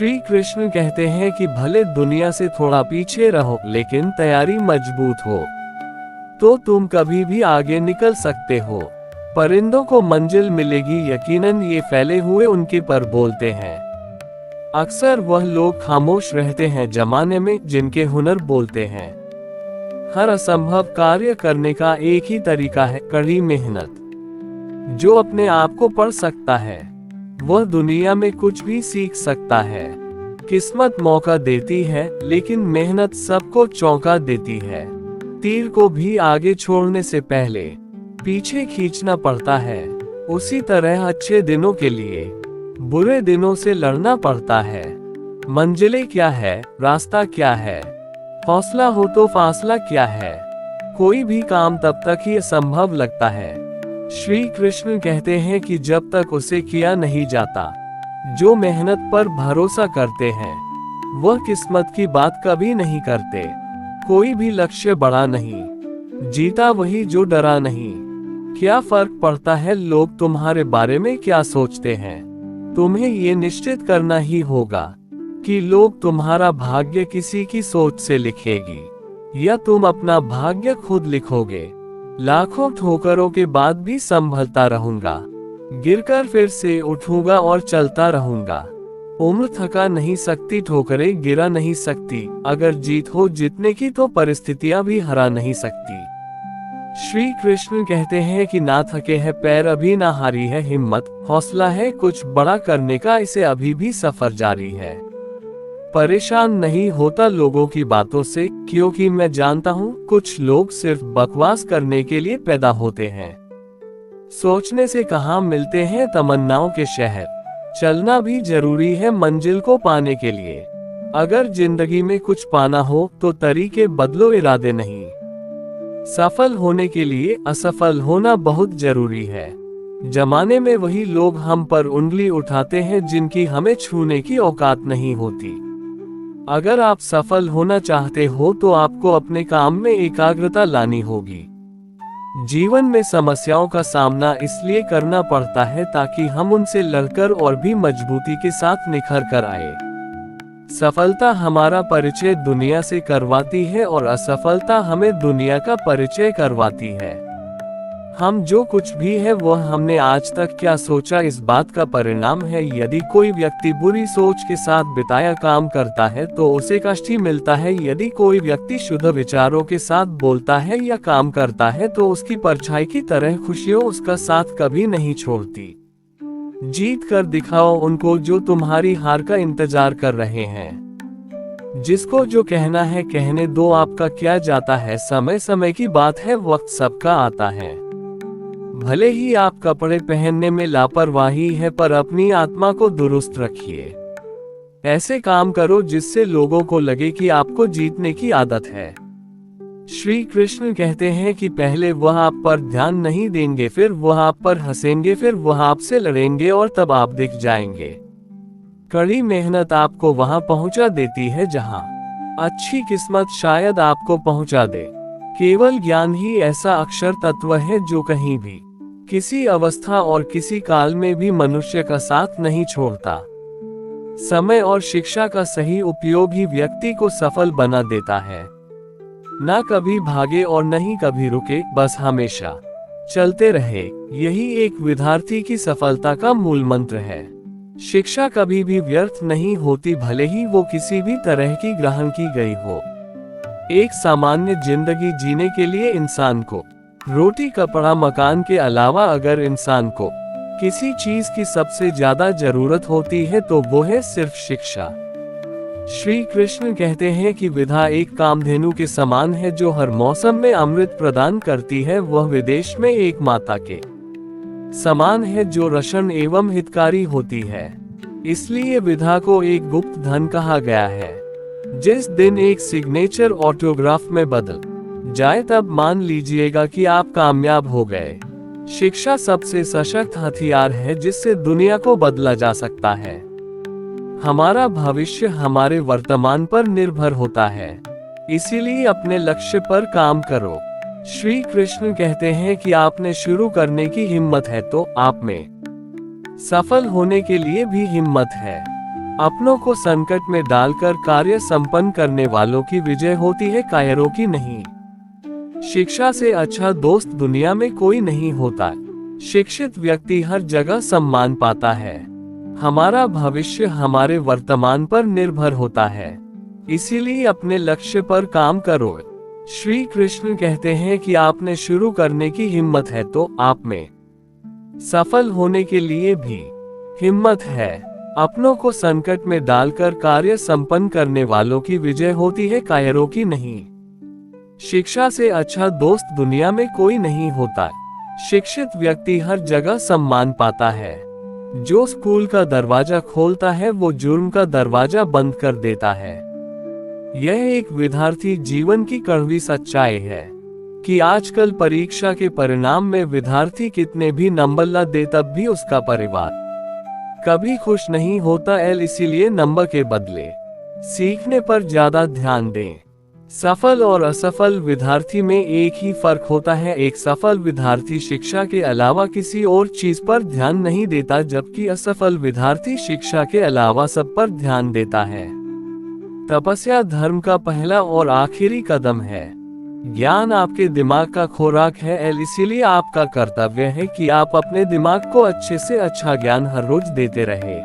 श्री कृष्ण कहते हैं कि भले दुनिया से थोड़ा पीछे रहो लेकिन तैयारी मजबूत हो तो तुम कभी भी आगे निकल सकते हो। परिंदों को मंजिल मिलेगी यकीनन, ये फैले हुए उनके पर बोलते हैं। अक्सर वह लोग खामोश रहते हैं जमाने में जिनके हुनर बोलते हैं। हर असंभव कार्य करने का एक ही तरीका है, कड़ी मेहनत। जो अपने आप को पढ़ सकता है वह दुनिया में कुछ भी सीख सकता है। किस्मत मौका देती है लेकिन मेहनत सबको चौंका देती है। तीर को भी आगे छोड़ने से पहले पीछे खींचना पड़ता है। उसी तरह अच्छे दिनों के लिए बुरे दिनों से लड़ना पड़ता है। मंजिलें क्या है, रास्ता क्या है, हौसला हो तो फासला क्या है। कोई भी काम तब तक ही असंभव लगता है। श्री कृष्ण कहते हैं कि जब तक उसे किया नहीं जाता। जो मेहनत पर भरोसा करते हैं वह किस्मत की बात कभी नहीं करते। कोई भी लक्ष्य बड़ा नहीं, जीता वही जो डरा नहीं। क्या फर्क पड़ता है लोग तुम्हारे बारे में क्या सोचते हैं। तुम्हें ये निश्चित करना ही होगा कि लोग तुम्हारा भाग्य किसी की सोच से लिखेगी या तुम अपना भाग्य खुद लिखोगे। लाखों ठोकरों के बाद भी संभलता रहूंगा, गिरकर फिर से उठूंगा और चलता रहूंगा। उम्र थका नहीं सकती, ठोकरें गिरा नहीं सकती। अगर जीत हो जितने की तो परिस्थितियां भी हरा नहीं सकती। श्री कृष्ण कहते हैं कि ना थके हैं पैर, अभी ना हारी है हिम्मत। हौसला है कुछ बड़ा करने का, इसे अभी भी सफर जारी है। परेशान नहीं होता लोगों की बातों से, क्योंकि मैं जानता हूँ कुछ लोग सिर्फ बकवास करने के लिए पैदा होते हैं। सोचने से कहाँ मिलते हैं तमन्नाओं के शहर। चलना भी जरूरी है मंजिल को पाने के लिए। अगर जिंदगी में कुछ पाना हो तो तरीके बदलो, इरादे नहीं। सफल होने के लिए असफल होना बहुत जरूरी है। जमाने में वही लोग हम पर उंगली उठाते हैं जिनकी हमें छूने की औकात नहीं होती। अगर आप सफल होना चाहते हो तो आपको अपने काम में एकाग्रता लानी होगी। जीवन में समस्याओं का सामना इसलिए करना पड़ता है ताकि हम उनसे लड़कर और भी मजबूती के साथ निखर कर आए। सफलता हमारा परिचय दुनिया से करवाती है और असफलता हमें दुनिया का परिचय करवाती है। हम जो कुछ भी है वह हमने आज तक क्या सोचा इस बात का परिणाम है। यदि कोई व्यक्ति बुरी सोच के साथ बिताया काम करता है तो उसे कष्ट ही मिलता है। यदि कोई व्यक्ति शुद्ध विचारों के साथ बोलता है या काम करता है तो उसकी परछाई की तरह खुशियों उसका साथ कभी नहीं छोड़ती। जीत कर दिखाओ उनको जो तुम्हारी हार का इंतजार कर रहे हैं। जिसको जो कहना है कहने दो, आपका क्या जाता है। समय समय की बात है, वक्त सबका आता है। भले ही आप कपड़े पहनने में लापरवाही है पर अपनी आत्मा को दुरुस्त रखिए। ऐसे काम करो जिससे लोगों को लगे कि आपको जीतने की आदत है। श्री कृष्ण कहते हैं कि पहले वह आप पर ध्यान नहीं देंगे, फिर वह आप पर हंसेंगे, फिर वह आपसे लड़ेंगे और तब आप दिख जाएंगे। कड़ी मेहनत आपको वहां पहुंचा देती है जहां अच्छी किस्मत शायद आपको पहुंचा दे। केवल ज्ञान ही ऐसा अक्षर तत्व है जो कहीं भी, किसी अवस्था और किसी काल में भी मनुष्य का साथ नहीं छोड़ता। समय और शिक्षा का सही उपयोग ही व्यक्ति को सफल बना देता है। ना कभी भागे और नहीं कभी रुके, बस हमेशा चलते रहे। यही एक विद्यार्थी की सफलता का मूल मंत्र है। शिक्षा कभी भी व्यर्थ नहीं होती, भले ही वो किसी भी तरह की ग्रहण की गई हो। एक सामान्य जिंदगी जीने के लिए इंसान को रोटी कपड़ा मकान के अलावा अगर इंसान को किसी चीज की सबसे ज्यादा जरूरत होती है तो वो है सिर्फ शिक्षा। श्री कृष्ण कहते हैं कि विद्या एक कामधेनु के समान है जो हर मौसम में अमृत प्रदान करती है। वह विदेश में एक माता के समान है जो रक्षण एवं हितकारी होती है। इसलिए विद्या को एक गुप्त धन कहा गया है। जिस दिन एक सिग्नेचर ऑटोग्राफ में बदल जाए तब मान लीजिएगा कि आप कामयाब हो गए। शिक्षा सबसे सशक्त हथियार है जिससे दुनिया को बदला जा सकता है। हमारा भविष्य हमारे वर्तमान पर निर्भर होता है, इसीलिए अपने लक्ष्य पर काम करो। श्री कृष्ण कहते हैं कि आपने शुरू करने की हिम्मत है तो आप में सफल होने के लिए भी हिम्मत है। अपनों को संकट में डालकर कार्य संपन्न करने वालों की विजय होती है, कायरों की नहीं। शिक्षा से अच्छा दोस्त दुनिया में कोई नहीं होता। शिक्षित व्यक्ति हर जगह सम्मान पाता है। हमारा भविष्य हमारे वर्तमान पर निर्भर होता है, इसीलिए अपने लक्ष्य पर काम करो। श्री कृष्ण कहते हैं कि आपने शुरू करने की हिम्मत है तो आप में सफल होने के लिए भी हिम्मत है। अपनों को संकट में डालकर कार्य संपन्न करने वालों की विजय होती है, कायरों की नहीं। शिक्षा से अच्छा दोस्त दुनिया में कोई नहीं होता। शिक्षित व्यक्ति हर जगह सम्मान पाता है। जो स्कूल का दरवाजा खोलता है वो जुर्म का दरवाजा बंद कर देता है। यह एक विद्यार्थी जीवन की कड़वी सच्चाई है कि आजकल परीक्षा के परिणाम में विद्यार्थी कितने भी नंबर ला दे तब भी उसका परिवार कभी खुश नहीं होता। इसीलिए नंबर के बदले सीखने पर ज्यादा ध्यान दें। सफल और असफल विद्यार्थी में एक ही फर्क होता है। एक सफल विद्यार्थी शिक्षा के अलावा किसी और चीज पर ध्यान नहीं देता, जबकि असफल विद्यार्थी शिक्षा के अलावा सब पर ध्यान देता है। तपस्या धर्म का पहला और आखिरी कदम है। ज्ञान आपके दिमाग का खुराक है, इसीलिए आपका कर्तव्य है कि आप अपने दिमाग को अच्छे से अच्छा ज्ञान हर रोज देते रहे।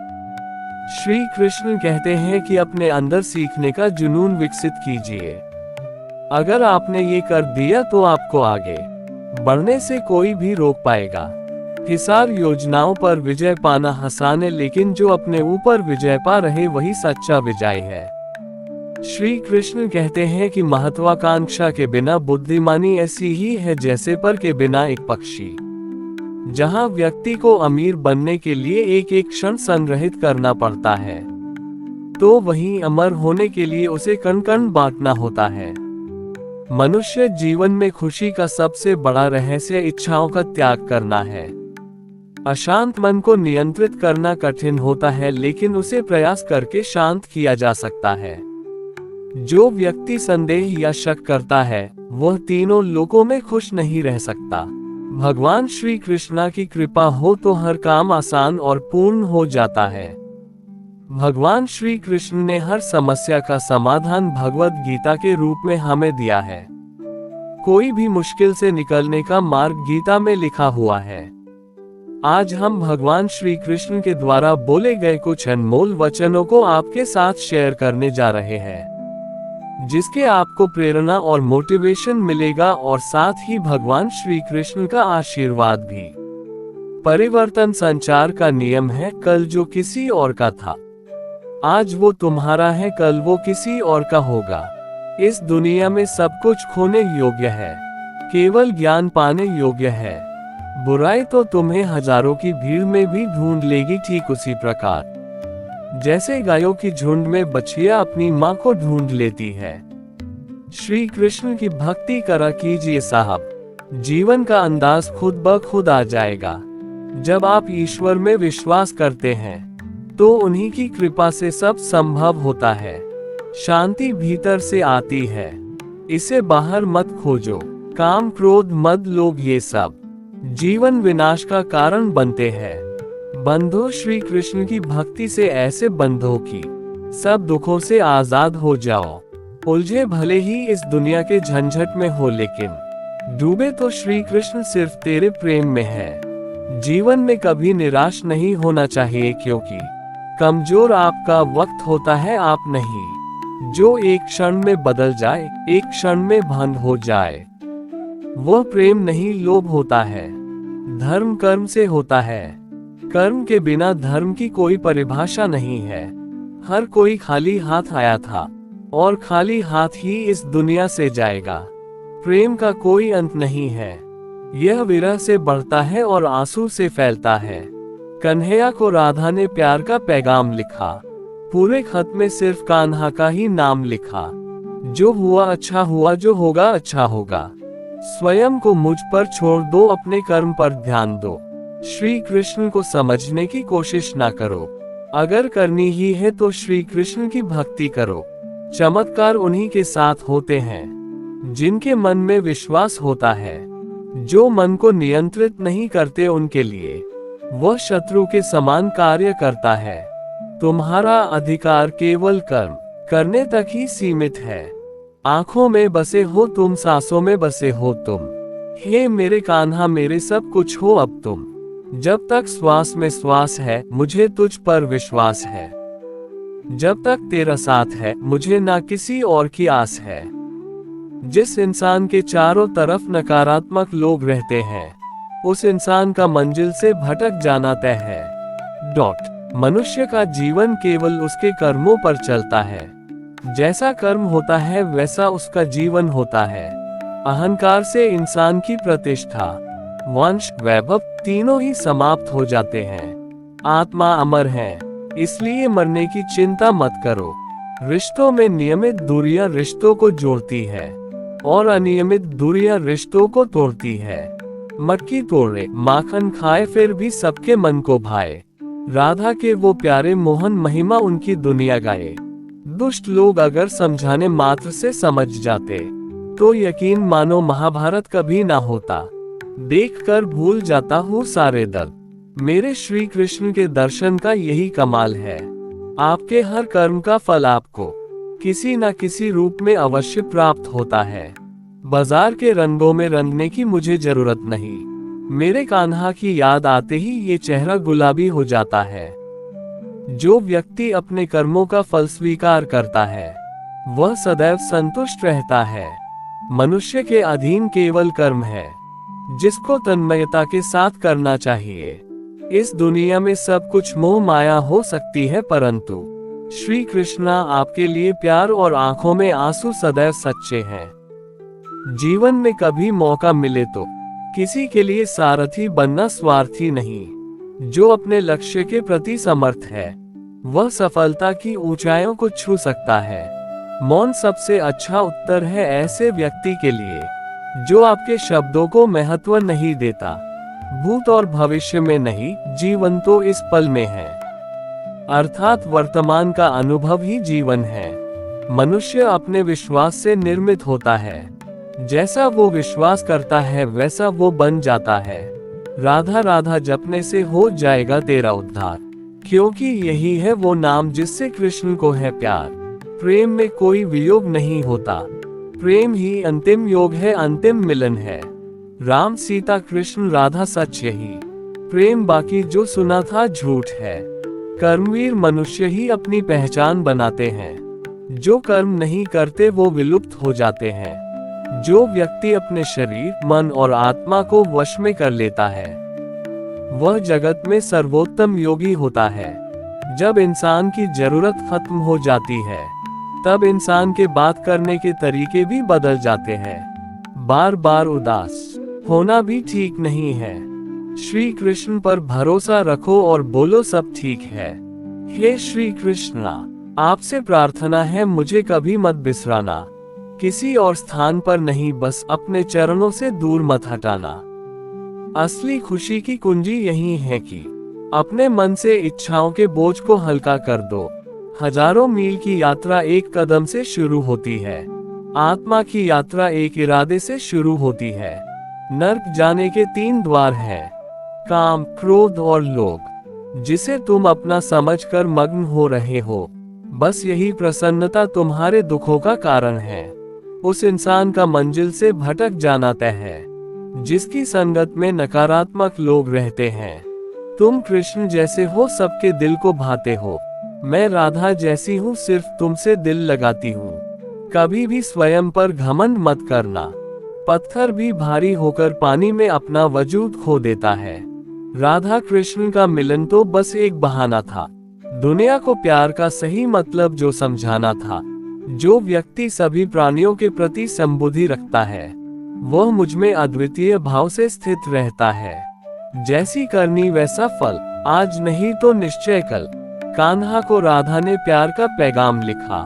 श्री कृष्ण कहते हैं कि अपने अंदर सीखने का जुनून विकसित कीजिए। अगर आपने ये कर दिया तो आपको आगे बढ़ने से कोई भी रोक पाएगा। हिसार योजनाओं पर विजय पाना आसान है, लेकिन जो अपने ऊपर विजय पा रहे वही सच्चा विजय है। श्री कृष्ण कहते हैं कि महत्वाकांक्षा के बिना बुद्धिमानी ऐसी ही है जैसे पर के बिना एक पक्षी। जहां व्यक्ति को अमीर बनने के लिए एक एक क्षण संग्रहित करना पड़ता है, तो वहीं अमर होने के लिए उसे कण कण बांटना होता है। मनुष्य जीवन में खुशी का सबसे बड़ा रहस्य इच्छाओं का त्याग करना है। अशांत मन को नियंत्रित करना कठिन होता है, लेकिन उसे प्रयास करके शांत किया जा सकता है। जो व्यक्ति संदेह या शक करता है वह तीनों लोकों में खुश नहीं रह सकता। भगवान श्री कृष्णा की कृपा हो तो हर काम आसान और पूर्ण हो जाता है। भगवान श्री कृष्ण ने हर समस्या का समाधान भगवत गीता के रूप में हमें दिया है। कोई भी मुश्किल से निकलने का मार्ग गीता में लिखा हुआ है। आज हम भगवान श्री कृष्ण के द्वारा बोले गए कुछ अनमोल वचनों को आपके साथ शेयर करने जा रहे हैं, जिसके आपको प्रेरणा और मोटिवेशन मिलेगा और साथ ही भगवान श्री कृष्ण का आशीर्वाद भी। परिवर्तन संचार का नियम है, कल जो किसी और का था आज वो तुम्हारा है, कल वो किसी और का होगा। इस दुनिया में सब कुछ खोने योग्य है, केवल ज्ञान पाने योग्य है। बुराई तो तुम्हें हजारों की भीड़ में भी ढूंढ लेगी, ठीक उसी प्रकार जैसे गायों की झुंड में बछिया अपनी माँ को ढूंढ लेती है। श्री कृष्ण की भक्ति करा कीजिए साहब, जीवन का अंदाज खुद ब खुद आ जाएगा। जब आप ईश्वर में विश्वास करते हैं तो उन्हीं की कृपा से सब संभव होता है। शांति भीतर से आती है, इसे बाहर मत खोजो। काम क्रोध मद लोभ ये सब जीवन विनाश का कारण बनते हैं। बंधो श्री कृष्ण की भक्ति से ऐसे बंधो कि सब दुखों से आजाद हो जाओ। उलझे भले ही इस दुनिया के झंझट में हो, लेकिन डूबे तो श्री कृष्ण सिर्फ तेरे प्रेम में है। जीवन में कभी निराश नहीं होना चाहिए, क्योंकि कमजोर आपका वक्त होता है, आप नहीं। जो एक क्षण में बदल जाए, एक क्षण में भंग हो जाए, वह प्रेम नहीं लोभ होता है। धर्म कर्म से होता है, कर्म के बिना धर्म की कोई परिभाषा नहीं है। हर कोई खाली हाथ आया था और खाली हाथ ही इस दुनिया से जाएगा। प्रेम का कोई अंत नहीं है, यह विरह से बढ़ता है और आंसू से फैलता है। कन्हैया को राधा ने प्यार का पैगाम लिखा, पूरे खत में सिर्फ कान्हा का ही नाम लिखा। जो हुआ अच्छा हुआ, जो होगा अच्छा होगा। स्वयं को मुझ पर छोड़ दो, अपने कर्म पर ध्यान दो। श्री कृष्ण को समझने की कोशिश ना करो, अगर करनी ही है तो श्री कृष्ण की भक्ति करो। चमत्कार उन्हीं के साथ होते हैं जिनके मन में विश्वास होता है। जो मन को नियंत्रित नहीं करते उनके लिए वह शत्रु के समान कार्य करता है। तुम्हारा अधिकार केवल कर्म करने तक ही सीमित है। आंखों में बसे हो तुम, सांसों में बसे हो तुम। हे मेरे कान्हा, मेरे सब कुछ हो अब तुम। जब तक श्वास में श्वास है, मुझे तुझ पर विश्वास है। जब तक तेरा साथ है, मुझे ना किसी और की आस है। जिस इंसान के चारों तरफ नकारात्मक लोग रहते हैं, उस इंसान का मंजिल से भटक जाना तय है। मनुष्य का जीवन केवल उसके कर्मों पर चलता है। जैसा कर्म होता है वैसा उसका जीवन होता है। अहंकार से इंसान की प्रतिष्ठा, वंश, वैभव तीनों ही समाप्त हो जाते हैं। आत्मा अमर है, इसलिए मरने की चिंता मत करो। रिश्तों में नियमित दूरियां रिश्तों को जोड़ती है और अनियमित दूरियां रिश्तों को तोड़ती है। मटकी तोड़े माखन खाए, फिर भी सबके मन को भाए। राधा के वो प्यारे मोहन, महिमा उनकी दुनिया गाए। दुष्ट लोग अगर समझाने मात्र से समझ जाते, तो यकीन मानो महाभारत कभी ना होता। देखकर भूल जाता हूँ सारे दर्द। मेरे श्री कृष्ण के दर्शन का यही कमाल है। आपके हर कर्म का फल आपको किसी न किसी रूप में अवश्य प्राप्त होता है। बाजार के रंगों में रंगने की मुझे जरूरत नहीं। मेरे कान्हा की याद आते ही ये चेहरा गुलाबी हो जाता है। जो व्यक्ति अपने कर्मों का फल स्वीकार करता है, वह सदैव संतुष्ट रहता है। मनुष्य के अधीन केवल कर्म है, जिसको तन्मयता के साथ करना चाहिए। इस दुनिया में सब कुछ मोह माया हो सकती है, परंतु श्री कृष्णा आपके लिए प्यार और आंखों में आंसू सदैव सच्चे हैं। जीवन में कभी मौका मिले तो किसी के लिए सारथी बनना स्वार्थी नहीं। जो अपने लक्ष्य के प्रति समर्थ है, वह सफलता की ऊंचाइयों को छू सकता है। मौन सबसे अच्छा उत्तर है ऐसे व्यक्ति के लिए, जो आपके शब्दों को महत्व नहीं देता। भूत और भविष्य में नहीं, जीवन तो इस पल में है। अर्थात वर्तमान का अनुभव ही जीवन है। मनुष्य अपने विश्वास से निर्मित होता है। जैसा वो विश्वास करता है वैसा वो बन जाता है। राधा राधा जपने से हो जाएगा तेरा उद्धार, क्योंकि यही है वो नाम जिससे कृष्ण को है प्यार। प्रेम में कोई वियोग नहीं होता, प्रेम ही अंतिम योग है, अंतिम मिलन है। राम सीता कृष्ण राधा सच यही प्रेम, बाकी जो सुना था झूठ है। कर्मवीर मनुष्य ही अपनी पहचान बनाते हैं। जो कर्म नहीं करते वो विलुप्त हो जाते हैं। जो व्यक्ति अपने शरीर, मन और आत्मा को वश में कर लेता है, वह जगत में सर्वोत्तम योगी होता है। जब इंसान की जरूरत खत्म हो जाती है, तब इंसान के बात करने के तरीके भी बदल जाते हैं। बार बार उदास होना भी ठीक नहीं है। श्री कृष्ण पर भरोसा रखो और बोलो सब ठीक है। हे श्री कृष्णा, आपसे प्रार्थना है मुझे कभी मत बिसराना। किसी और स्थान पर नहीं, बस अपने चरणों से दूर मत हटाना। असली खुशी की कुंजी यही है कि अपने मन से इच्छाओं के बोझ को हल्का कर दो। हजारों मील की यात्रा एक कदम से शुरू होती है। आत्मा की यात्रा एक इरादे से शुरू होती है। नर्क जाने के 3 द्वार हैं, काम, क्रोध और लोभ। जिसे तुम अपना समझकर मग्न हो रहे हो, बस यही प्रसन्नता तुम्हारे दुखों का कारण है। उस इंसान का मंजिल से भटक जाना तय है, जिसकी संगत में नकारात्मक लोग रहते हैं। तुम कृष्ण जैसे हो, सबके दिल को भाते हो। मैं राधा जैसी हूँ, सिर्फ तुमसे दिल लगाती हूँ। कभी भी स्वयं पर घमंड मत करना। पत्थर भी भारी होकर पानी में अपना वजूद खो देता है। राधा कृष्ण का मिलन तो बस एक बहाना था। दुनिया को प्यार का सही मतलब जो समझाना था। जो व्यक्ति सभी प्राणियों के प्रति संबुद्धि रखता है, वह मुझमें अद्वितीय भाव से स्थित रहता है। जैसी करनी वैसा फल, आज नहीं तो निश्चय कल। कान्हा को राधा ने प्यार का पैगाम लिखा।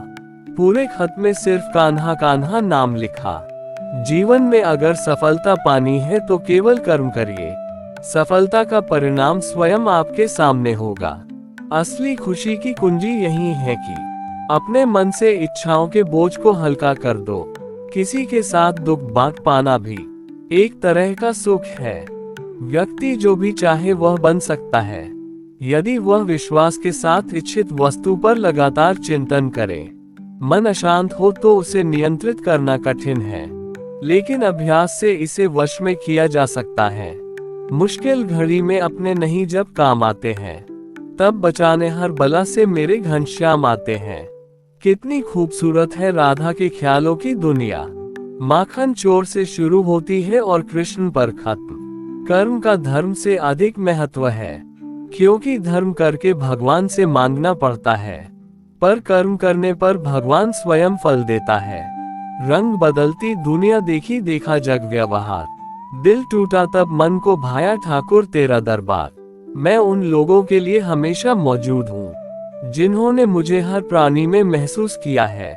पूरे खत में सिर्फ कान्हा कान्हा नाम लिखा। जीवन में अगर सफलता पानी है तो केवल कर्म करिए। सफलता का परिणाम स्वयं आपके सामने होगा। असली खुशी की कुंजी यही है कि अपने मन से इच्छाओं के बोझ को हल्का कर दो। किसी के साथ दुख बांट पाना भी एक तरह का सुख है। व्यक्ति जो भी चाहे वह बन सकता है। यदि वह विश्वास के साथ इच्छित वस्तु पर लगातार चिंतन करे। मन अशांत हो तो उसे नियंत्रित करना कठिन है, लेकिन अभ्यास से इसे वश में किया जा सकता है। मुश्किल घड़ी में अपने नहीं जब काम आते हैं, तब बचाने हर बला से मेरे घनश्याम आते हैं। कितनी खूबसूरत है राधा के ख्यालों की दुनिया। माखन चोर से शुरू होती है और कृष्ण पर खत्म। कर्म का धर्म से अधिक महत्व है, क्योंकि धर्म करके भगवान से मांगना पड़ता है, पर कर्म करने पर भगवान स्वयं फल देता है। रंग बदलती दुनिया, देखी देखा जग व्यवहार। दिल टूटा तब मन को भाया ठाकुर तेरा दरबार। मैं उन लोगों के लिए हमेशा मौजूद हूँ जिन्होंने मुझे हर प्राणी में महसूस किया है।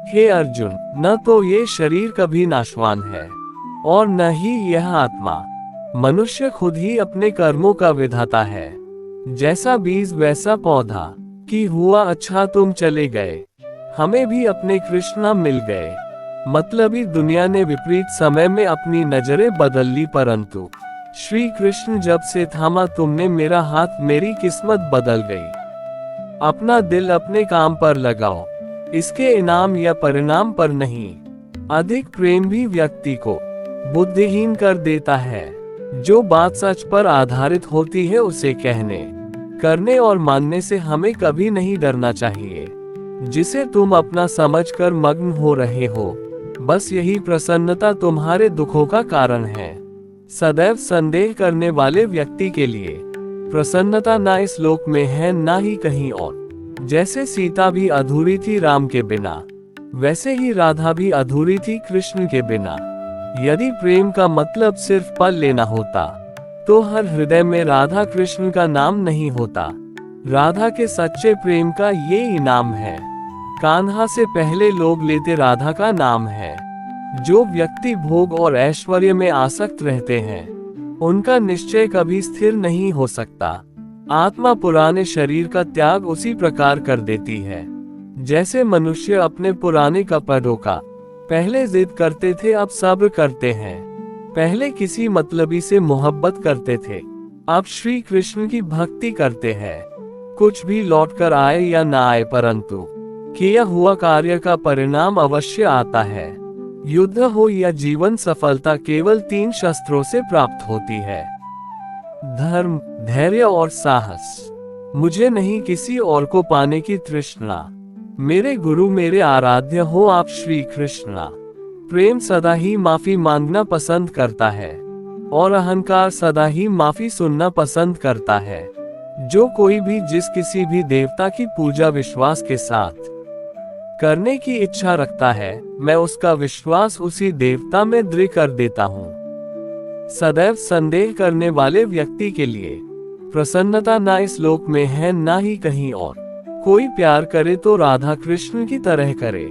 हे अर्जुन, न तो ये शरीर कभी नाशवान है और न ही यह आत्मा। मनुष्य खुद ही अपने कर्मों का विधाता है। जैसा बीज वैसा पौधा, कि हुआ अच्छा तुम चले गए, हमें भी अपने कृष्णा मिल गए। मतलबी दुनिया ने विपरीत समय में अपनी नजरें बदल ली, परंतु श्री कृष्ण जब से थामा तुमने मेरा हाथ, मेरी किस्मत बदल गई। अपना दिल अपने काम पर लगाओ, इसके इनाम या परिणाम पर नहीं। अधिक प्रेम भी व्यक्ति को बुद्धिहीन कर देता है। जो बात सच पर आधारित होती है उसे कहने, करने और मानने से हमें कभी नहीं डरना चाहिए। जिसे तुम अपना समझकर मग्न हो रहे हो, बस यही प्रसन्नता तुम्हारे दुखों का कारण है। सदैव संदेह करने वाले व्यक्ति के लिए प्रसन्नता ना इस लोक में है ना ही कहीं और। जैसे सीता भी अधूरी थी राम के बिना, वैसे ही राधा भी अधूरी थी कृष्ण के बिना। यदि प्रेम का मतलब सिर्फ पल लेना होता, तो हर हृदय में राधा कृष्ण का नाम नहीं होता। राधा के सच्चे प्रेम का ये इनाम है। कान्हा से पहले लोग लेते राधा का नाम है। जो व्यक्ति भोग और ऐश्वर्य में आसक्त रहते हैं, उनका निश्चय कभी स्थिर नहीं हो सकता। आत्मा पुराने शरीर का त्याग उसी प्रकार कर देती है, जैसे मनुष्य अपने पुराने कपड़ों का पहले जिद करते थे, अब सब्र करते हैं। पहले किसी मतलबी से मोहब्बत करते थे, अब श्री कृष्ण की भक्ति करते हैं। कुछ भी लौट कर आए या ना आए, परंतु किया हुआ कार्य का परिणाम अवश्य आता है। युद्ध हो या जीवन, सफलता केवल 3 शस्त्रों से प्राप्त होती है: धर्म, धैर्य और साहस। मुझे नहीं किसी और को पाने की तृष्णा। मेरे गुरु मेरे आराध्य हो आप श्री कृष्णा। प्रेम सदा ही माफी मांगना पसंद करता है और अहंकार सदा ही माफी सुनना पसंद करता है। जो कोई भी जिस किसी भी देवता की पूजा विश्वास के साथ करने की इच्छा रखता है, मैं उसका विश्वास उसी देवता में दृढ़ कर देता हूँ। सदैव संदेह करने वाले व्यक्ति के लिए प्रसन्नता ना इस लोक में है ना ही कहीं और। कोई प्यार करे तो राधा कृष्ण की तरह करे,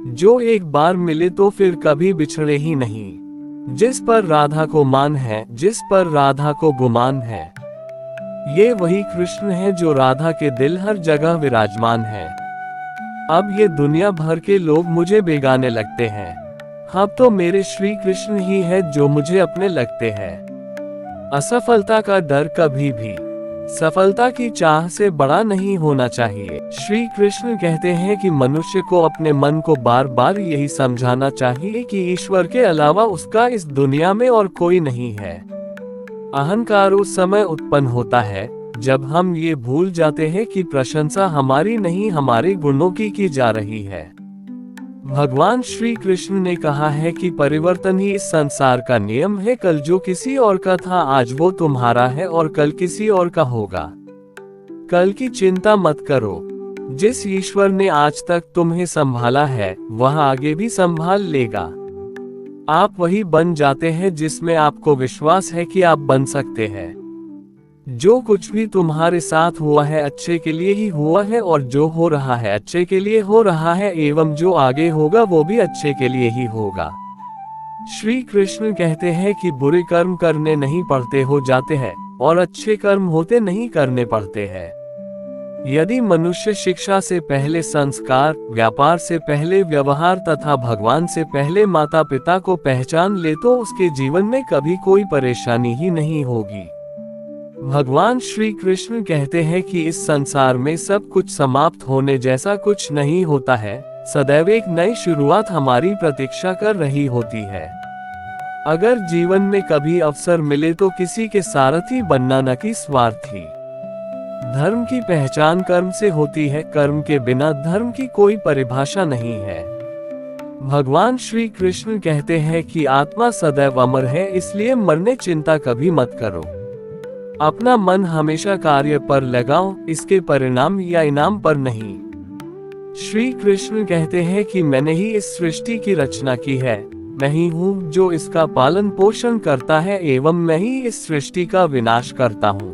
जो एक बार मिले तो फिर कभी बिछड़े ही नहीं। जिस पर राधा को मान है, जिस पर राधा को गुमान है, ये वही कृष्ण है जो राधा के दिल हर जगह विराजमान है। अब ये दुनिया भर के लोग मुझे बेगाने लगते हैं, अब तो मेरे श्री कृष्ण ही है जो मुझे अपने लगते हैं। असफलता का डर कभी भी सफलता की चाह से बड़ा नहीं होना चाहिए। श्री कृष्ण कहते हैं कि मनुष्य को अपने मन को बार बार यही समझाना चाहिए कि ईश्वर के अलावा उसका इस दुनिया में और कोई नहीं है। अहंकार उस समय उत्पन्न होता है जब हम ये भूल जाते हैं कि प्रशंसा हमारी नहीं हमारे गुणों की जा रही है। भगवान श्री कृष्ण ने कहा है कि परिवर्तन ही इस संसार का नियम है। कल जो किसी और का था आज वो तुम्हारा है और कल किसी और का होगा। कल की चिंता मत करो। जिस ईश्वर ने आज तक तुम्हें संभाला है वह आगे भी संभाल लेगा। आप वही बन जाते हैं जिसमें आपको विश्वास है कि आप बन सकते हैं। जो कुछ भी तुम्हारे साथ हुआ है अच्छे के लिए ही हुआ है और जो हो रहा है अच्छे के लिए हो रहा है, एवं जो आगे होगा वो भी अच्छे के लिए ही होगा। श्री कृष्ण कहते हैं कि बुरे कर्म करने नहीं पड़ते हो जाते हैं और अच्छे कर्म होते नहीं करने पड़ते हैं। यदि मनुष्य शिक्षा से पहले संस्कार, व्यापार से पहले व्यवहार तथा भगवान से पहले माता पिता को पहचान ले तो उसके जीवन में कभी कोई परेशानी ही नहीं होगी। भगवान श्री कृष्ण कहते हैं कि इस संसार में सब कुछ समाप्त होने जैसा कुछ नहीं होता है, सदैव एक नई शुरुआत हमारी प्रतीक्षा कर रही होती है। अगर जीवन में कभी अवसर मिले तो किसी के सारथी बनना न कि स्वार्थी। धर्म की पहचान कर्म से होती है, कर्म के बिना धर्म की कोई परिभाषा नहीं है। भगवान श्री कृष्ण कहते हैं कि आत्मा सदैव अमर है, इसलिए मरने चिंता कभी मत करो। अपना मन हमेशा कार्य पर लगाओ, इसके परिणाम या इनाम पर नहीं। श्री कृष्ण कहते हैं कि मैंने ही इस सृष्टि की रचना की है, मैं ही हूँ जो इसका पालन पोषण करता है एवं मैं ही इस सृष्टि का विनाश करता हूँ।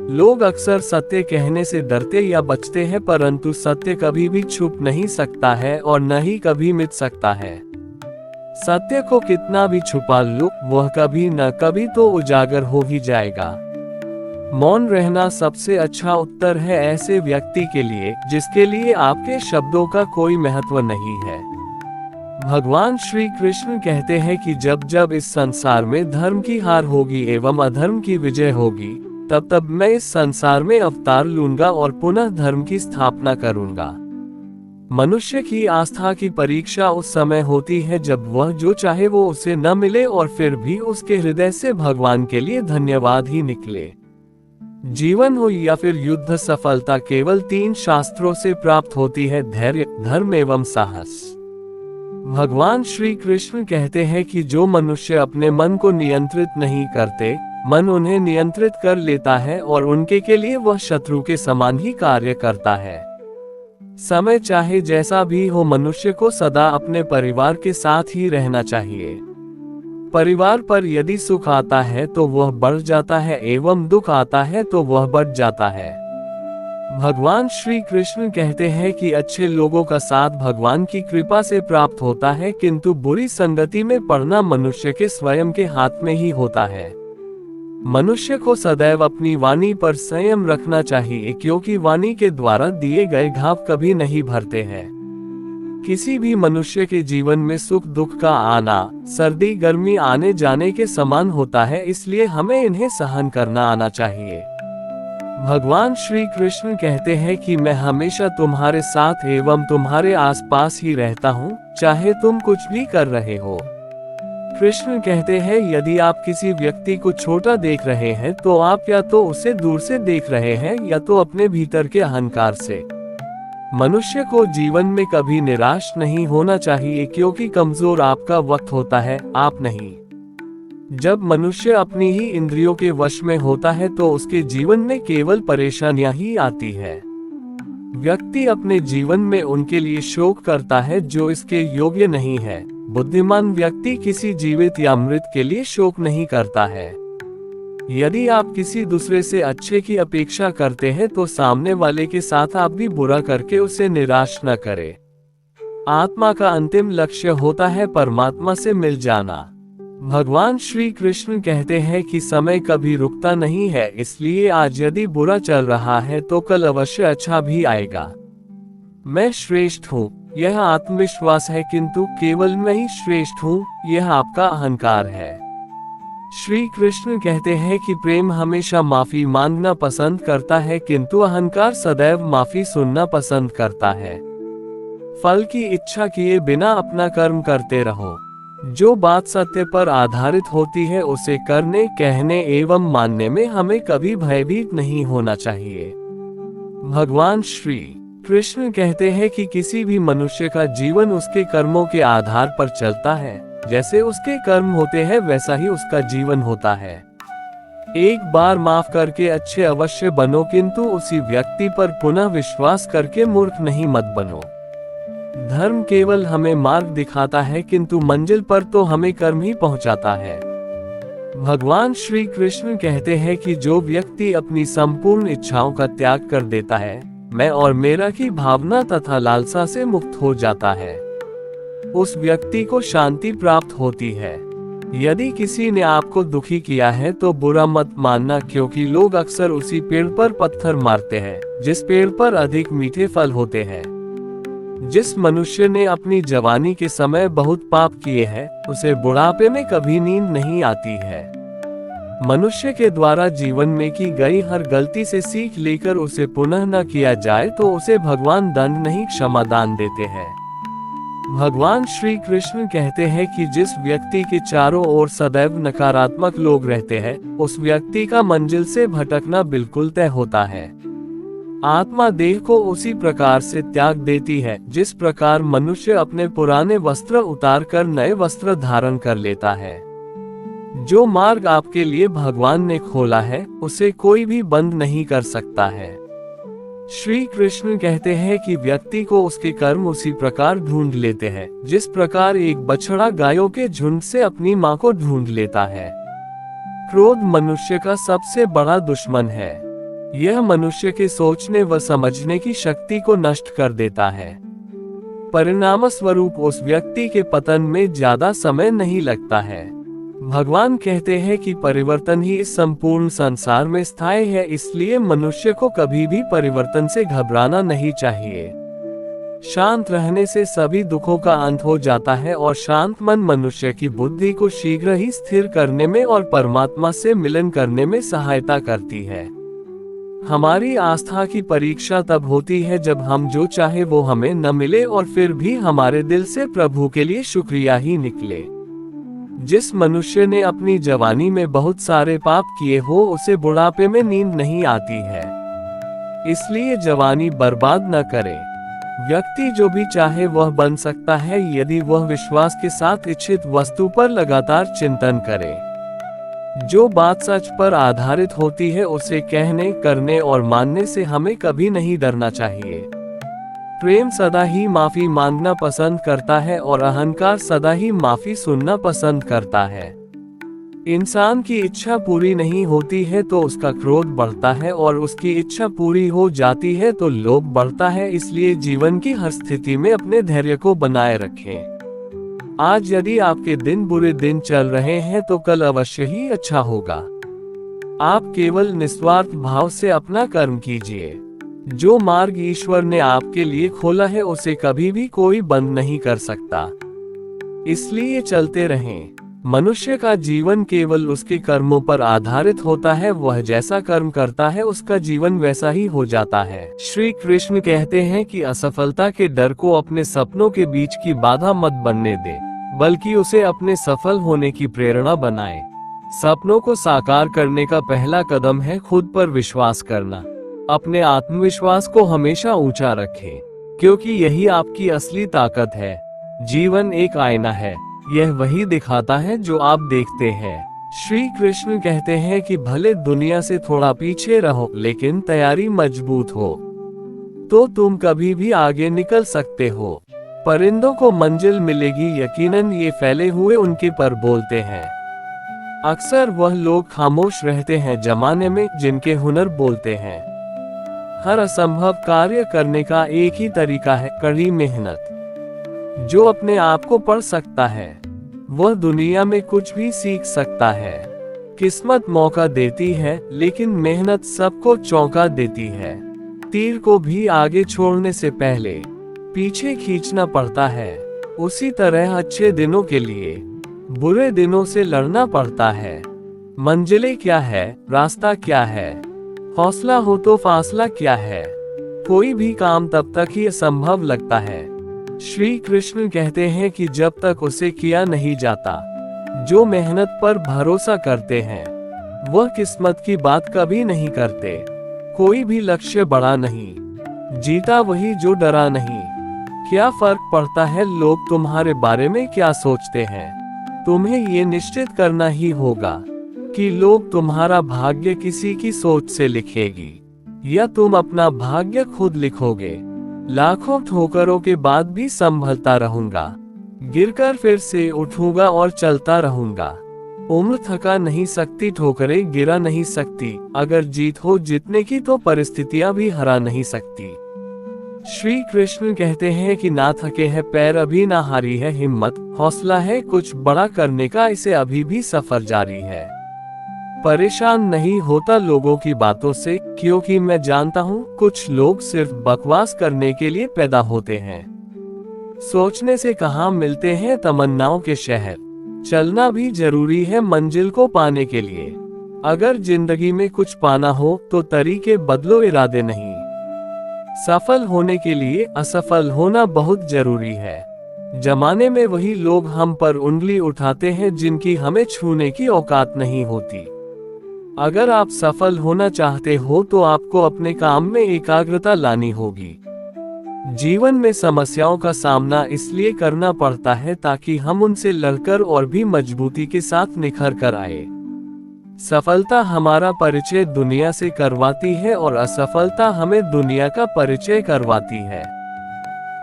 लोग अक्सर सत्य कहने से डरते या बचते हैं, परंतु सत्य कभी भी छुप नहीं सकता है और न ही कभी मिट सकता है। सत्य को कितना भी छुपा लो, वह कभी न कभी तो उजागर हो ही जाएगा। मौन रहना सबसे अच्छा उत्तर है ऐसे व्यक्ति के लिए जिसके लिए आपके शब्दों का कोई महत्व नहीं है। भगवान श्री कृष्ण कहते हैं कि जब जब इस संसार में धर्म की हार होगी एवं अधर्म की विजय होगी, तब तब मैं इस संसार में अवतार लूंगा और पुनः धर्म की स्थापना करूंगा। मनुष्य की आस्था की परीक्षा उस समय होती है जब वह जो चाहे वो उसे न मिले और फिर भी उसके हृदय से भगवान के लिए धन्यवाद ही निकले। जीवन हो या फिर युद्ध, सफलता केवल 3 शास्त्रों से प्राप्त होती है, धैर्य, धर्म एवं साहस। भगवान श्री कृष्ण कहते हैं कि जो मनुष्य अपने मन को नियंत्रित नहीं करते, मन उन्हें नियंत्रित कर लेता है और उनके के लिए वह शत्रु के समान ही कार्य करता है। समय चाहे जैसा भी हो, मनुष्य को सदा अपने परिवार के साथ ही रहना चाहिए। परिवार पर यदि सुख आता है तो वह बढ़ जाता है एवं दुख आता है तो वह बढ़ जाता है। भगवान श्री कृष्ण कहते हैं कि अच्छे लोगों का साथ भगवान की कृपा से प्राप्त होता है, किंतु बुरी संगति में पड़ना मनुष्य के स्वयं के हाथ में ही होता है। मनुष्य को सदैव अपनी वाणी पर संयम रखना चाहिए, क्योंकि वाणी के द्वारा दिए गए घाव कभी नहीं भरते हैं। किसी भी मनुष्य के जीवन में सुख दुख का आना सर्दी गर्मी आने जाने के समान होता है, इसलिए हमें इन्हें सहन करना आना चाहिए। भगवान श्री कृष्ण कहते हैं कि मैं हमेशा तुम्हारे साथ एवं तुम्हारे आसपास ही रहता हूँ, चाहे तुम कुछ भी कर रहे हो। कृष्ण कहते हैं यदि आप किसी व्यक्ति को छोटा देख रहे हैं तो आप या तो उसे दूर से देख रहे हैं या तो अपने भीतर के अहंकार से। मनुष्य को जीवन में कभी निराश नहीं होना चाहिए, क्योंकि कमजोर आपका वक्त होता है, आप नहीं। जब मनुष्य अपनी ही इंद्रियों के वश में होता है तो उसके जीवन में केवल परेशानियां ही आती है। व्यक्ति अपने जीवन में उनके लिए शोक करता है जो इसके योग्य नहीं है। बुद्धिमान व्यक्ति किसी जीवित या मृत के लिए शोक नहीं करता है। यदि आप किसी दूसरे से अच्छे की अपेक्षा करते हैं तो सामने वाले के साथ आप भी बुरा करके उसे निराश न करें। आत्मा का अंतिम लक्ष्य होता है परमात्मा से मिल जाना। भगवान श्री कृष्ण कहते हैं कि समय कभी रुकता नहीं है, इसलिए आज यदि बुरा चल रहा है तो कल अवश्य अच्छा भी आएगा। मैं श्रेष्ठ हूँ, यह आत्मविश्वास है, किंतु केवल मैं ही श्रेष्ठ हूँ, यह आपका अहंकार है। श्री कृष्ण कहते हैं कि प्रेम हमेशा माफी मांगना पसंद करता है, किंतु अहंकार सदैव माफी सुनना पसंद करता है। फल की इच्छा किए बिना अपना कर्म करते रहो। जो बात सत्य पर आधारित होती है उसे करने, कहने एवं मानने में हमें कभी भयभीत नहीं होना चाहिए। भगवान श्री कृष्ण कहते हैं कि किसी भी मनुष्य का जीवन उसके कर्मों के आधार पर चलता है। जैसे उसके कर्म होते हैं वैसा ही उसका जीवन होता है। एक बार माफ करके अच्छे अवश्य बनो, किंतु उसी व्यक्ति पर पुनः विश्वास करके मूर्ख नहीं मत बनो। धर्म केवल हमें मार्ग दिखाता है, किंतु मंजिल पर तो हमें कर्म ही पहुंचाता है। भगवान श्री कृष्ण कहते हैं कि जो व्यक्ति अपनी संपूर्ण इच्छाओं का त्याग कर देता है, मैं और मेरा की भावना तथा लालसा से मुक्त हो जाता है, उस व्यक्ति को शांति प्राप्त होती है। यदि किसी ने आपको दुखी किया है तो बुरा मत मानना, क्योंकि लोग अक्सर उसी पेड़ पर पत्थर मारते हैं जिस पेड़ पर अधिक मीठे फल होते हैं। जिस मनुष्य ने अपनी जवानी के समय बहुत पाप किए हैं, उसे बुढ़ापे में कभी नींद नहीं आती है। मनुष्य के द्वारा जीवन में की गई हर गलती से सीख लेकर उसे पुनः न किया जाए तो उसे भगवान दंड नहीं क्षमादान देते हैं। भगवान श्री कृष्ण कहते हैं कि जिस व्यक्ति के चारों ओर सदैव नकारात्मक लोग रहते हैं, उस व्यक्ति का मंजिल से भटकना बिल्कुल तय होता है। आत्मा देह को उसी प्रकार से त्याग देती है जिस प्रकार मनुष्य अपने पुराने वस्त्र उतार कर नए वस्त्र धारण कर लेता है। जो मार्ग आपके लिए भगवान ने खोला है, उसे कोई भी बंद नहीं कर सकता है। श्री कृष्ण कहते हैं कि व्यक्ति को उसके कर्म उसी प्रकार ढूंढ लेते हैं जिस प्रकार एक बछड़ा गायों के झुंड से अपनी मां को ढूंढ लेता है। क्रोध मनुष्य का सबसे बड़ा दुश्मन है। यह मनुष्य के सोचने व समझने की शक्ति को नष्ट कर देता है। परिणाम स्वरूप उस व्यक्ति के पतन में ज्यादा समय नहीं लगता है। भगवान कहते हैं कि परिवर्तन ही इस संपूर्ण संसार में स्थायी है, इसलिए मनुष्य को कभी भी परिवर्तन से घबराना नहीं चाहिए। शांत रहने से सभी दुखों का अंत हो जाता है और शांत मन मनुष्य की बुद्धि को शीघ्र ही स्थिर करने में और परमात्मा से मिलन करने में सहायता करती है। हमारी आस्था की परीक्षा तब होती है जब हम जो चाहे वो हमें न मिले और फिर भी हमारे दिल से प्रभु के लिए शुक्रिया ही निकले। जिस मनुष्य ने अपनी जवानी में बहुत सारे पाप किए हो, उसे बुढ़ापे में नींद नहीं आती है। इसलिए जवानी बर्बाद न करे। व्यक्ति जो भी चाहे वह बन सकता है यदि वह विश्वास के साथ इच्छित वस्तु पर लगातार चिंतन करे। जो बात सच पर आधारित होती है उसे कहने, करने और मानने से हमें कभी नहीं डरना चाहिए। प्रेम सदा ही माफी मांगना पसंद करता है और अहंकार सदा ही माफी सुनना पसंद करता है। इंसान की इच्छा पूरी नहीं होती है तो उसका क्रोध बढ़ता है और उसकी इच्छा पूरी हो जाती है तो लोभ बढ़ता है। इसलिए जीवन की हर स्थिति में अपने धैर्य को बनाए रखें। आज यदि आपके दिन बुरे दिन चल रहे हैं तो कल अवश्य ही अच्छा होगा। आप केवल निस्वार्थ भाव से अपना कर्म कीजिए। जो मार्ग ईश्वर ने आपके लिए खोला है उसे कभी भी कोई बंद नहीं कर सकता। इसलिए चलते रहें। मनुष्य का जीवन केवल उसके कर्मों पर आधारित होता है। वह जैसा कर्म करता है उसका जीवन वैसा ही हो जाता है। श्री कृष्ण कहते हैं कि असफलता के डर को अपने सपनों के बीच की बाधा मत बनने दे, बल्कि उसे अपने सफल होने की प्रेरणा बनाए। सपनों को साकार करने का पहला कदम है खुद पर विश्वास करना। अपने आत्मविश्वास को हमेशा ऊंचा रखें, क्योंकि यही आपकी असली ताकत है। जीवन एक आईना है, यह वही दिखाता है जो आप देखते हैं। श्री कृष्ण कहते हैं कि भले दुनिया से थोड़ा पीछे रहो, लेकिन तैयारी मजबूत हो तो तुम कभी भी आगे निकल सकते हो। परिंदों को मंजिल मिलेगी, यकीनन ये फैले हुए उनके पर बोलते हैं। अक्सर वह लोग खामोश रहते हैं जमाने में जिनके हुनर बोलते हैं। हर असंभव कार्य करने का एक ही तरीका है, कड़ी मेहनत। जो अपने आप को पढ़ सकता है वह दुनिया में कुछ भी सीख सकता है। किस्मत मौका देती है, लेकिन मेहनत सबको चौंका देती है। तीर को भी आगे छोड़ने से पहले पीछे खींचना पड़ता है। उसी तरह अच्छे दिनों के लिए बुरे दिनों से लड़ना पड़ता है। मंजिलें क्या है, रास्ता क्या है, हौसला हो तो फासला क्या है। कोई भी काम तब तक ही असंभव लगता है। श्री कृष्ण कहते हैं कि जब तक उसे किया नहीं जाता। जो मेहनत पर भरोसा करते हैं वह किस्मत की बात कभी नहीं करते। कोई भी लक्ष्य बड़ा नहीं, जीता वही जो डरा नहीं। क्या फर्क पड़ता है लोग तुम्हारे बारे में क्या सोचते हैं। तुम्हें ये निश्चित करना ही होगा कि लोग तुम्हारा भाग्य किसी की सोच से लिखेगी या तुम अपना भाग्य खुद लिखोगे। लाखों ठोकरों के बाद भी संभलता रहूंगा, गिरकर फिर से उठूंगा और चलता रहूंगा। उम्र थका नहीं सकती, ठोकरें गिरा नहीं सकती। अगर जीत हो जीतने की तो परिस्थितियां भी हरा नहीं सकती। श्री कृष्ण कहते हैं कि ना थके हैं पैर, अभी ना हारी है हिम्मत। हौसला है कुछ बड़ा करने का, इसे अभी भी सफर जारी है। परेशान नहीं होता लोगों की बातों से, क्योंकि मैं जानता हूँ कुछ लोग सिर्फ बकवास करने के लिए पैदा होते हैं। सोचने से कहाँ मिलते हैं तमन्नाओं के शहर। चलना भी जरूरी है मंजिल को पाने के लिए। अगर जिंदगी में कुछ पाना हो तो तरीके बदलो, इरादे नहीं। सफल होने के लिए असफल होना बहुत जरूरी है। जमाने में वही लोग हम पर उंगली उठाते हैं जिनकी हमें छूने की औकात नहीं होती। अगर आप सफल होना चाहते हो तो आपको अपने काम में एकाग्रता लानी होगी। जीवन में समस्याओं का सामना इसलिए करना पड़ता है ताकि हम उनसे लड़कर और भी मजबूती के साथ निखर कर आए। सफलता हमारा परिचय दुनिया से करवाती है और असफलता हमें दुनिया का परिचय करवाती है।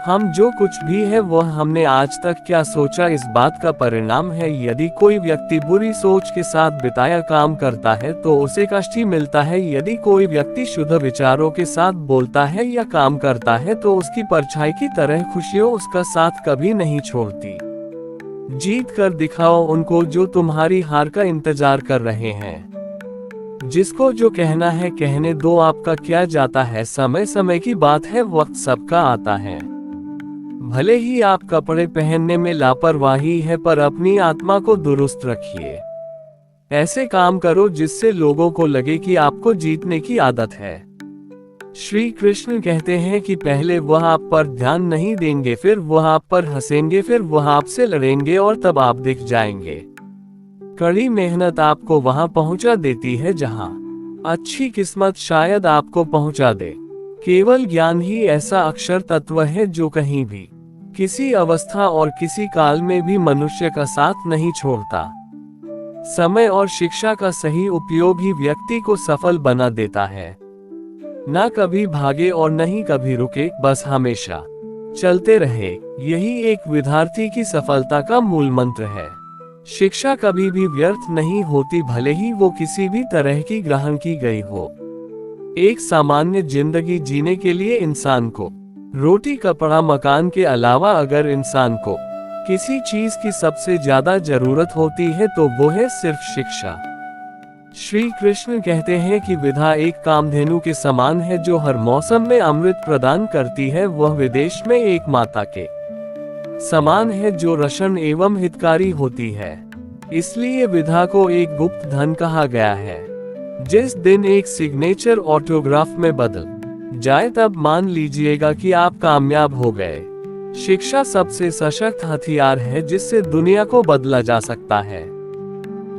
हम जो कुछ भी है वह हमने आज तक क्या सोचा इस बात का परिणाम है। यदि कोई व्यक्ति बुरी सोच के साथ बिताया काम करता है तो उसे कष्ट ही मिलता है। यदि कोई व्यक्ति शुद्ध विचारों के साथ बोलता है या काम करता है तो उसकी परछाई की तरह खुशियों उसका साथ कभी नहीं छोड़ती। जीत कर दिखाओ उनको जो तुम्हारी हार का इंतजार कर रहे हैं। जिसको जो कहना है कहने दो, आपका क्या जाता है। समय समय की बात है, वक्त सबका आता है। भले ही आप कपड़े पहनने में लापरवाही है पर अपनी आत्मा को दुरुस्त रखिए। ऐसे काम करो जिससे लोगों को लगे कि आपको जीतने की आदत है। श्री कृष्ण कहते हैं कि पहले वह आप पर ध्यान नहीं देंगे, फिर वह आप पर हंसेंगे, फिर वह आपसे लड़ेंगे और तब आप दिख जाएंगे। कड़ी मेहनत आपको वहां पहुंचा देती है जहां अच्छी किस्मत शायद आपको पहुंचा दे। केवल ज्ञान ही ऐसा अक्षर तत्व है जो कहीं भी, किसी अवस्था और किसी काल में भी मनुष्य का साथ नहीं छोड़ता। समय और शिक्षा का सही उपयोग ही व्यक्ति को सफल बना देता है। ना कभी भागे और नहीं कभी रुके, बस हमेशा चलते रहे। यही एक विद्यार्थी की सफलता का मूल मंत्र है। शिक्षा कभी भी व्यर्थ नहीं होती, भले ही वो किसी भी तरह की ग्रहण की गई हो। एक सामान्य जिंदगी जीने के लिए इंसान को रोटी कपड़ा मकान के अलावा अगर इंसान को किसी चीज की सबसे ज्यादा जरूरत होती है तो वो है सिर्फ शिक्षा। श्री कृष्ण कहते हैं कि विद्या एक कामधेनु के समान है जो हर मौसम में अमृत प्रदान करती है। वह विदेश में एक माता के समान है जो रशन एवं हितकारी होती है। इसलिए विद्या को एक गुप्त धन कहा गया है। जिस दिन एक सिग्नेचर ऑटोग्राफ में बदल जाए तब मान लीजिएगा कि आप कामयाब हो गए। शिक्षा सबसे सशक्त हथियार है जिससे दुनिया को बदला जा सकता है।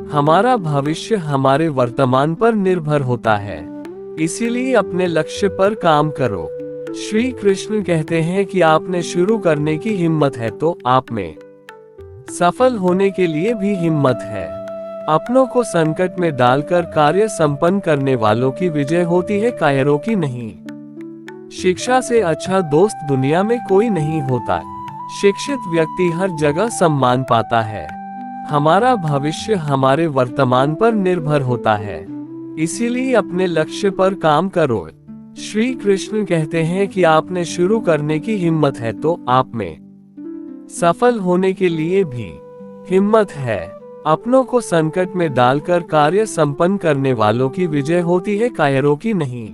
हमारा भविष्य हमारे वर्तमान पर निर्भर होता है, इसीलिए अपने लक्ष्य पर काम करो। श्री कृष्ण कहते हैं कि आपने शुरू करने की हिम्मत है तो आप में सफल होने के लिए भी हिम्मत है। अपनों को संकट में डालकर कार्य संपन्न करने वालों की विजय होती है, कायरों की नहीं। शिक्षा से अच्छा दोस्त दुनिया में कोई नहीं होता। शिक्षित व्यक्ति हर जगह सम्मान पाता है। हमारा भविष्य हमारे वर्तमान पर निर्भर होता है, इसीलिए अपने लक्ष्य पर काम करो। श्री कृष्ण कहते हैं कि आपने शुरू करने की हिम्मत है तो आप में सफल होने के लिए भी हिम्मत है। अपनों को संकट में डालकर कार्य संपन्न करने वालों की विजय होती है, कायरों की नहीं।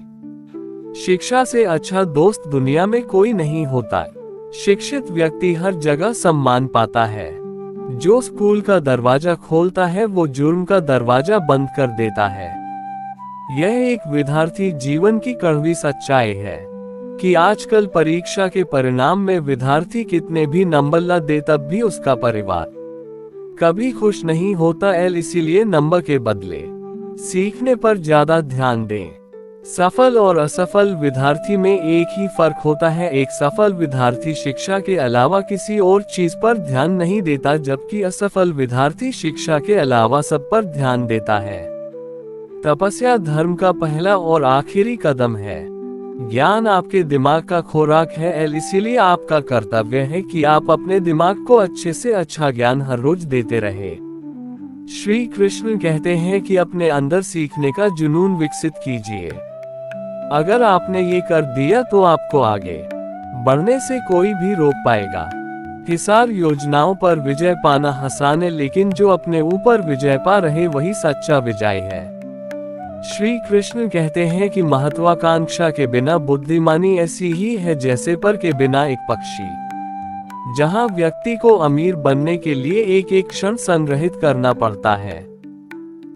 शिक्षा से अच्छा दोस्त दुनिया में कोई नहीं होता। शिक्षित व्यक्ति हर जगह सम्मान पाता है। जो स्कूल का दरवाजा खोलता है वो जुर्म का दरवाजा बंद कर देता है। यह एक विद्यार्थी जीवन की कड़वी सच्चाई है कि आजकल परीक्षा के परिणाम में विद्यार्थी कितने भी नंबर ला दे तब भी उसका परिवार कभी खुश नहीं होता। इसीलिए नंबर के बदले सीखने पर ज्यादा ध्यान दें। सफल और असफल विद्यार्थी में एक ही फर्क होता है। एक सफल विद्यार्थी शिक्षा के अलावा किसी और चीज पर ध्यान नहीं देता, जबकि असफल विद्यार्थी शिक्षा के अलावा सब पर ध्यान देता है। तपस्या धर्म का पहला और आखिरी कदम है। ज्ञान आपके दिमाग का खुराक है, इसीलिए आपका कर्तव्य है कि आप अपने दिमाग को अच्छे से अच्छा ज्ञान हर रोज देते रहे। श्री कृष्ण कहते हैं कि अपने अंदर सीखने का जुनून विकसित कीजिए। अगर आपने ये कर दिया तो आपको आगे बढ़ने से कोई भी रोक पाएगा। हिसार योजनाओं पर विजय पाना आसान है, लेकिन जो अपने ऊपर विजय पा रहे वही सच्चा विजय है। श्री कृष्ण कहते हैं कि महत्वाकांक्षा के बिना बुद्धिमानी ऐसी ही है जैसे पर के बिना एक पक्षी। जहां व्यक्ति को अमीर बनने के लिए एक एक क्षण संग्रहित करना पड़ता है,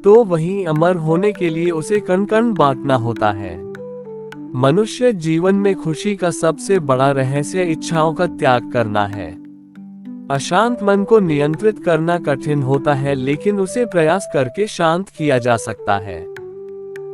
तो वहीं अमर होने के लिए उसे कण कण बांटना होता है। मनुष्य जीवन में खुशी का सबसे बड़ा रहस्य इच्छाओं का त्याग करना है। अशांत मन को नियंत्रित करना कठिन होता है, लेकिन उसे प्रयास करके शांत किया जा सकता है।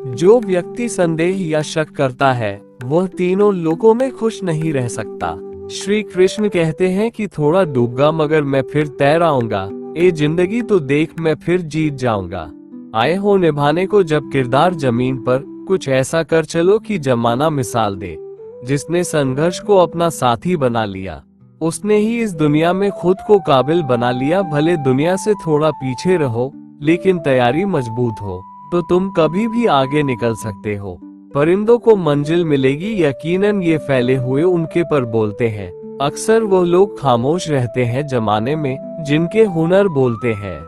जो व्यक्ति संदेह या शक करता है वह तीनों लोकों में खुश नहीं रह सकता। श्री कृष्ण कहते हैं कि थोड़ा डूबगा मगर मैं फिर तैर आऊंगा, ए जिंदगी तो देख मैं फिर जीत जाऊंगा। आए हो निभाने को जब किरदार जमीन पर, कुछ ऐसा कर चलो कि जमाना मिसाल दे। जिसने संघर्ष को अपना साथी बना लिया उसने ही इस दुनिया में खुद को काबिल बना लिया। भले दुनिया से थोड़ा पीछे रहो, लेकिन तैयारी मजबूत हो तो तुम कभी भी आगे निकल सकते हो। परिंदों को मंजिल मिलेगी यकीनन, ये फैले हुए उनके पर बोलते हैं। अक्सर वो लोग खामोश रहते हैं जमाने में जिनके हुनर बोलते हैं।